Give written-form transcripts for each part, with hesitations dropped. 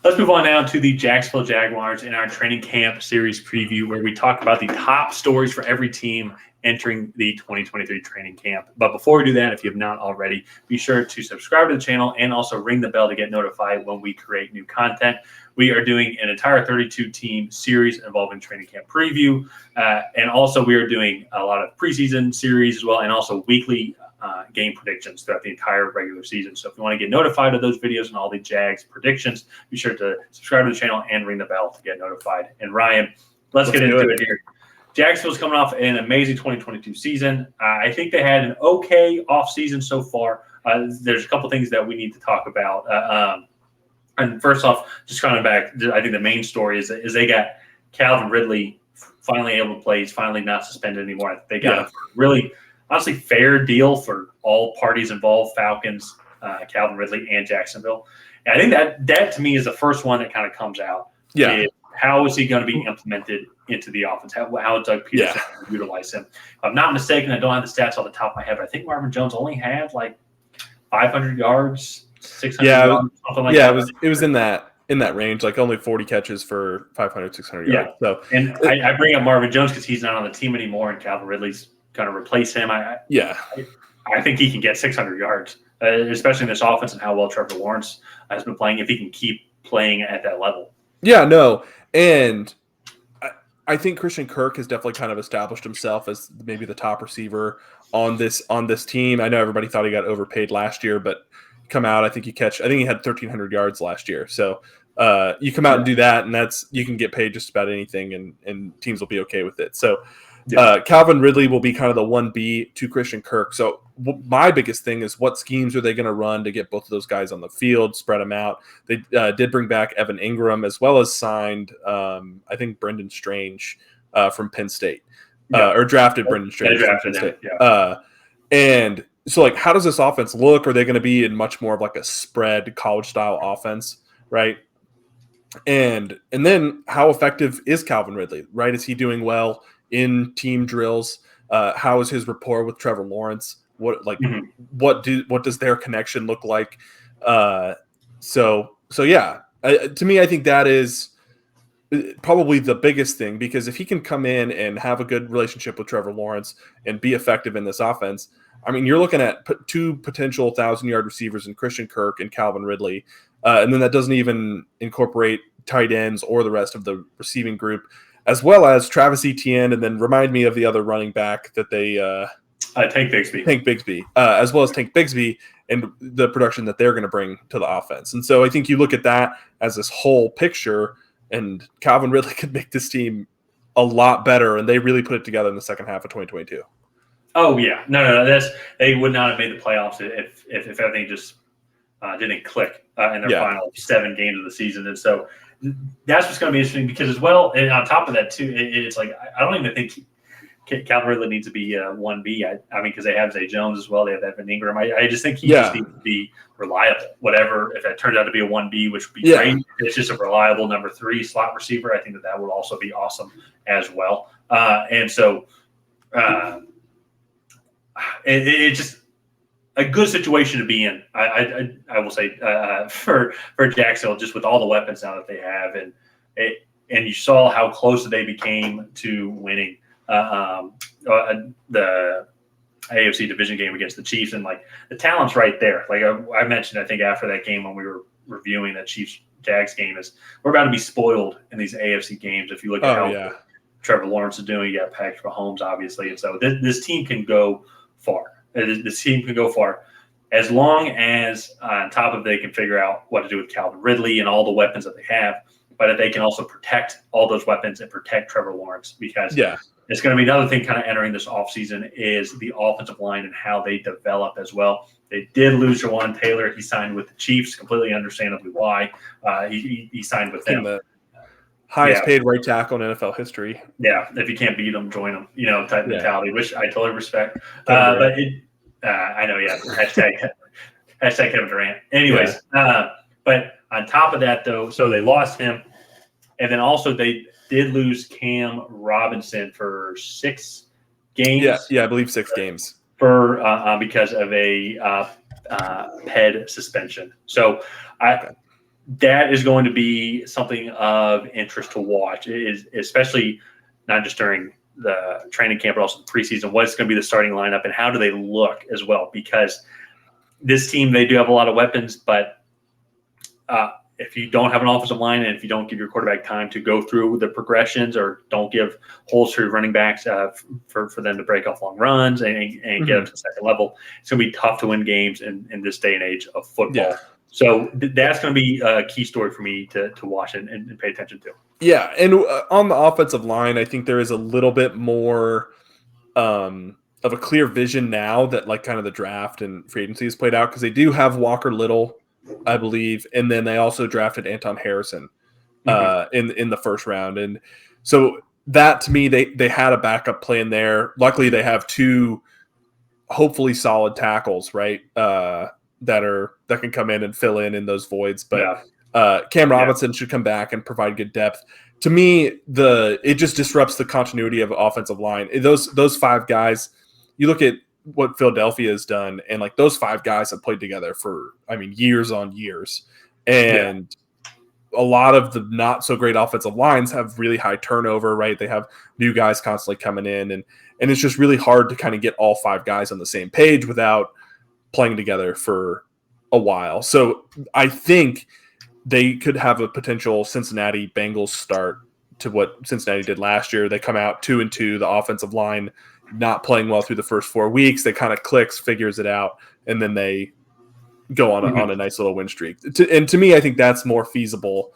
Let's move on now to the Jacksonville Jaguars in our training camp series preview, where we talk about the top stories for every team entering the 2023 training camp. But before we do that, if you have not already, be sure to subscribe to the channel and also ring the bell to get notified when we create new content. We are doing an entire 32-team series involving training camp preview. And also we are doing a lot of preseason series as well, and also weekly game predictions throughout the entire regular season. So if you want to get notified of those videos and all the Jags predictions, be sure to subscribe to the channel and ring the bell to get notified. And Ryan, let's get into it here. Jacksonville's coming off an amazing 2022 season. I think they had an okay offseason so far. There's a couple things that we need to talk about. And first off, just coming back, I think the main story is they got Calvin Ridley finally able to play. He's finally not suspended anymore. They got a really, honestly, fair deal for all parties involved, Falcons, Calvin Ridley, and Jacksonville. And I think that to me is the first one that kind of comes out. Yeah. How is he going to be implemented into the offense? How is Doug Peterson going to utilize him? If I'm not mistaken, I don't have the stats off the top of my head, but I think Marvin Jones only had like 500 yards, 600 yards, something like that. Yeah, it was in that range, like only 40 catches for 500, 600 yards. So, and I bring up Marvin Jones because he's not on the team anymore, and Calvin Ridley's going to replace him. I think he can get 600 yards, especially in this offense and how well Trevor Lawrence has been playing, if he can keep playing at that level. Yeah, no. And I think Christian Kirk has definitely kind of established himself as maybe the top receiver on this team. I know everybody thought he got overpaid last year, but come out, I think he had 1,300 yards last year. So you come out and do that, and you can get paid just about anything, and teams will be okay with it. So Calvin Ridley will be kind of the 1B to Christian Kirk. So my biggest thing is, what schemes are they going to run to get both of those guys on the field, spread them out? They did bring back Evan Ingram, as well as signed, I think, Brendan Strange from Penn State, or drafted Brendan Strange from Penn State. And so, like, how does this offense look? Are they going to be in much more of like a spread college-style offense, right? And then how effective is Calvin Ridley, right? Is he doing well in team drills? How is his rapport with Trevor Lawrence? What does their connection look like? To me, I think that is probably the biggest thing, because if he can come in and have a good relationship with Trevor Lawrence and be effective in this offense, I mean, you're looking at two potential 1,000-yard receivers in Christian Kirk and Calvin Ridley, and then that doesn't even incorporate tight ends or the rest of the receiving group, as well as Travis Etienne, and then remind me of the other running back that they Tank Bigsby, as well as Tank Bigsby, and the production that they're going to bring to the offense. And so I think you look at that as this whole picture, and Calvin Ridley could make this team a lot better, and they really put it together in the second half of 2022. Oh yeah, no. They would not have made the playoffs if everything just didn't click in their final 7 games of the season. And so that's what's going to be interesting, because as well, and on top of that too, it's like, I don't even think Calvin Ridley needs to be 1B. I mean, because they have Zay Jones as well. They have Evan Ingram. I just think he just needs to be reliable. Whatever, if that turns out to be a 1B, which would be great. It's just a reliable number 3 slot receiver. I think that would also be awesome as well. And so it's just a good situation to be in. I will say for Jacksonville, just with all the weapons now that they have, and you saw how close they became to winning the AFC division game against the Chiefs, and like the talent's right there. Like I mentioned, I think after that game when we were reviewing that Chiefs-Jags game, is we're about to be spoiled in these AFC games. If you look at how Trevor Lawrence is doing, you got Patrick Mahomes, obviously, and so this team can go far. This team can go far as long as on top of they can figure out what to do with Calvin Ridley and all the weapons that they have, but if they can also protect all those weapons and protect Trevor Lawrence, because it's going to be another thing kind of entering this offseason is the offensive line and how they develop as well. They did lose Jawan Taylor. He signed with the Chiefs, completely understandably why. He signed with them. The highest paid right tackle in NFL history. Yeah, if you can't beat them, join them, type mentality, which I totally respect. But I know, hashtag Kevin Durant. Anyways, but on top of that, though, so they lost him, and then also they did lose Cam Robinson for 6 games. Yeah, I believe 6 games for because of a PED suspension. So that is going to be something of interest to watch, is especially not just during the training camp, but also the preseason. What's going to be the starting lineup and how do they look as well? Because this team, they do have a lot of weapons, but if you don't have an offensive line and if you don't give your quarterback time to go through the progressions or don't give holes for your running backs for them to break off long runs and get up to the second level, it's going to be tough to win games in this day and age of football. Yeah. So that's going to be a key story for me to watch and pay attention to. Yeah, and on the offensive line, I think there is a little bit more of a clear vision now that like kind of the draft and free agency has played out, because they do have Walker Little, I believe, and then they also drafted Anton Harrison in the first round, and so that to me they had a backup plan there. Luckily, they have two hopefully solid tackles, right? That can come in and fill in those voids, but Cam Robinson should come back and provide good depth. To me, it just disrupts the continuity of offensive line. Those five guys, you look at what Philadelphia has done, and like those five guys have played together for, years on years. And a lot of the not so great offensive lines have really high turnover, right? They have new guys constantly coming in, and it's just really hard to kind of get all five guys on the same page without playing together for a while. So I think they could have a potential Cincinnati Bengals start to what Cincinnati did last year. They come out 2-2, the offensive line not playing well through the first 4 weeks. They kind of clicks, figures it out, and then they go on a nice little win streak. And to me, I think that's more feasible.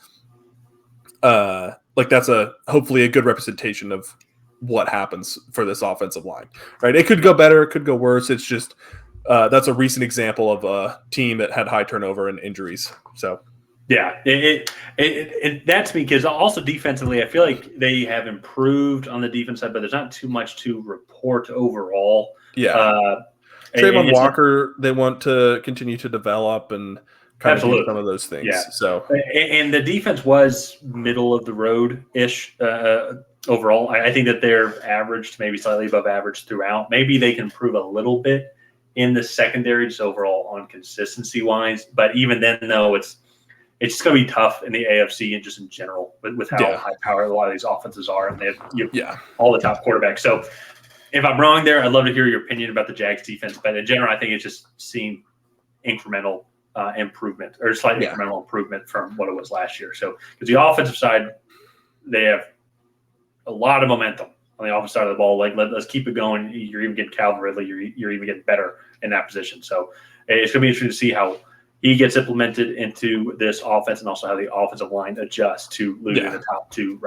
That's hopefully a good representation of what happens for this offensive line, right? It could go better, it could go worse. It's just that's a recent example of a team that had high turnover and injuries. So. Yeah, that's because also defensively, I feel like they have improved on the defense side, but there's not too much to report overall. Yeah. Trayvon Walker, they want to continue to develop and kind of do some of those things. Yeah. So, and the defense was middle of the road-ish overall. I think that they're averaged, maybe slightly above average throughout. Maybe they can improve a little bit in the secondary, just overall on consistency-wise. But even then, though, it's just going to be tough in the AFC and just in general with how high-powered a lot of these offenses are, and they have all the top quarterbacks. So if I'm wrong there, I'd love to hear your opinion about the Jags defense. But in general, I think it's just seeing incremental improvement or slight incremental improvement from what it was last year. So because the offensive side, they have a lot of momentum on the offensive side of the ball. Like let's keep it going. You're even getting Calvin Ridley. You're even getting better in that position. So it's going to be interesting to see how he gets implemented into this offense, and also how the offensive line adjusts to losing the top two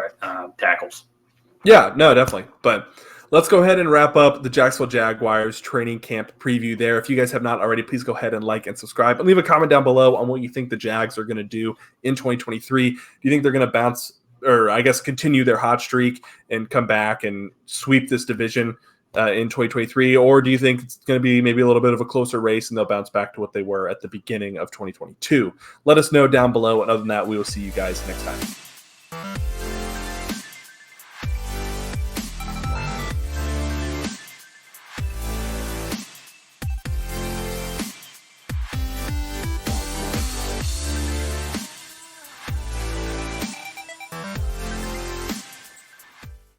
tackles. Yeah, no, definitely. But let's go ahead and wrap up the Jacksonville Jaguars training camp preview there. If you guys have not already, please go ahead and like and subscribe. And leave a comment down below on what you think the Jags are going to do in 2023. Do you think they're going to bounce, or I guess continue their hot streak and come back and sweep this division in 2023? Or do you think it's going to be maybe a little bit of a closer race and they'll bounce back to what they were at the beginning of 2022? Let us know down below. And other than that, we will see you guys next time.